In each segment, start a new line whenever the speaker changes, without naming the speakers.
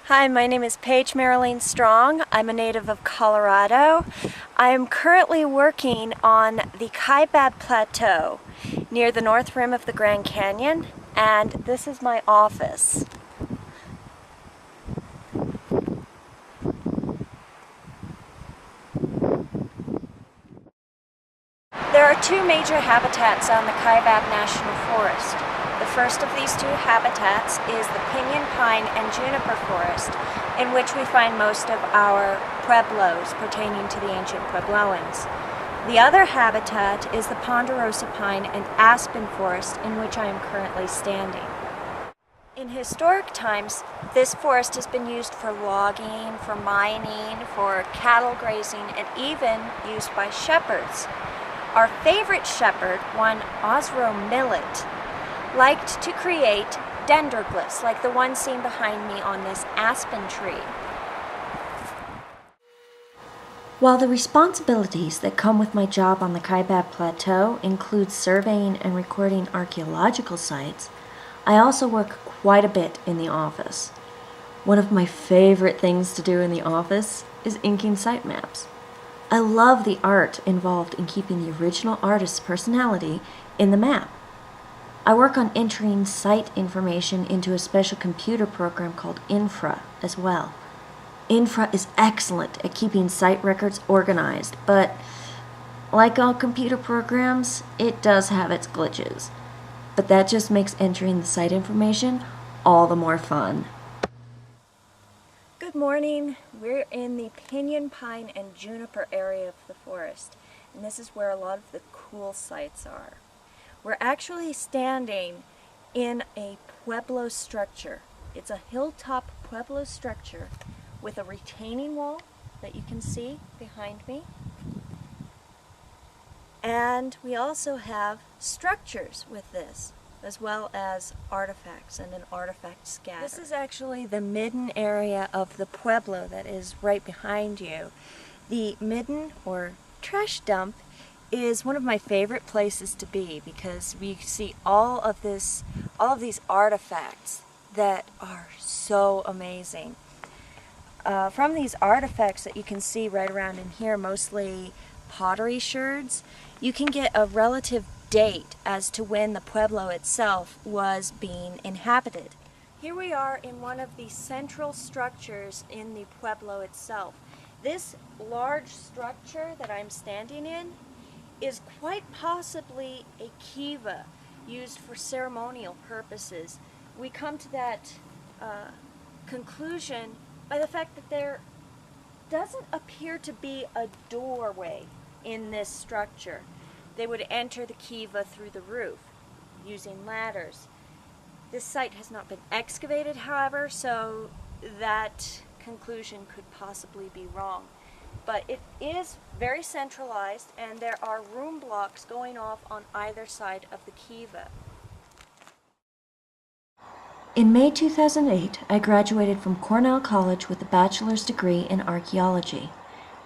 Hi, my name is Paige Marilyn Strong. I'm a native of Colorado. I am currently working on the Kaibab Plateau near the north rim of the Grand Canyon, and this is my office. There are two major habitats on the Kaibab National Forest. The first of these two habitats is the pinyon pine and juniper forest, in which we find most of our pueblos pertaining to the ancient Puebloans. The other habitat is the ponderosa pine and aspen forest, in which I am currently standing. In historic times, this forest has been used for logging, for mining, for cattle grazing, and even used by shepherds. Our favorite shepherd, one Osro Millet, liked to create dendroglyphs like the one seen behind me on this aspen tree. While the responsibilities that come with my job on the Kaibab Plateau include surveying and recording archaeological sites, I also work quite a bit in the office. One of my favorite things to do in the office is inking site maps. I love the art involved in keeping the original artist's personality in the map. I work on entering site information into a special computer program called Infra as well. Infra is excellent at keeping site records organized, but like all computer programs, it does have its glitches. But that just makes entering the site information all the more fun. Good morning. We're in the pinyon pine and juniper area of the forest, and this is where a lot of the cool sites are. We're actually standing in a pueblo structure. It's a hilltop pueblo structure with a retaining wall that you can see behind me. And we also have structures with this, as well as artifacts and an artifact scatter. This is actually the midden area of the pueblo that is right behind you. The midden, or trash dump, is one of my favorite places to be because we see all of these artifacts that are so amazing. From these artifacts that you can see right around in here, mostly pottery sherds, you can get a relative date as to when the pueblo itself was being inhabited. Here we are in one of the central structures in the pueblo itself. This large structure that I'm standing in is quite possibly a kiva used for ceremonial purposes. We come to that conclusion by the fact that there doesn't appear to be a doorway in this structure. They would enter the kiva through the roof using ladders. This site has not been excavated, however, so that conclusion could possibly be wrong. But it is very centralized, and there are room blocks going off on either side of the kiva. In May 2008, I graduated from Cornell College with a bachelor's degree in archaeology.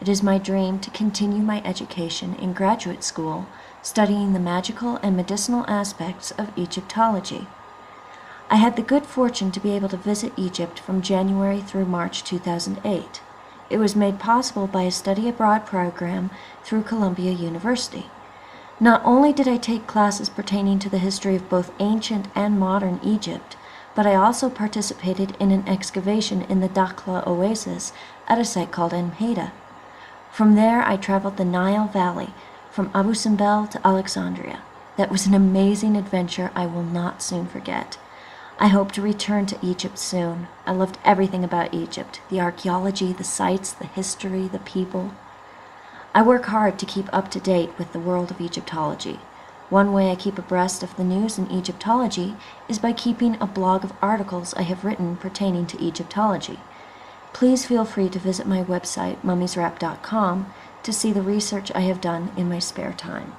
It is my dream to continue my education in graduate school, studying the magical and medicinal aspects of Egyptology. I had the good fortune to be able to visit Egypt from January through March 2008. It was made possible by a study abroad program through Columbia University. Not only did I take classes pertaining to the history of both ancient and modern Egypt, but I also participated in an excavation in the Dakhla Oasis at a site called Enmeda. From there, I traveled the Nile Valley, from Abu Simbel to Alexandria. That was an amazing adventure I will not soon forget. I hope to return to Egypt soon. I loved everything about Egypt, the archaeology, the sites, the history, the people. I work hard to keep up to date with the world of Egyptology. One way I keep abreast of the news in Egyptology is by keeping a blog of articles I have written pertaining to Egyptology. Please feel free to visit my website, mummieswrap.com, to see the research I have done in my spare time.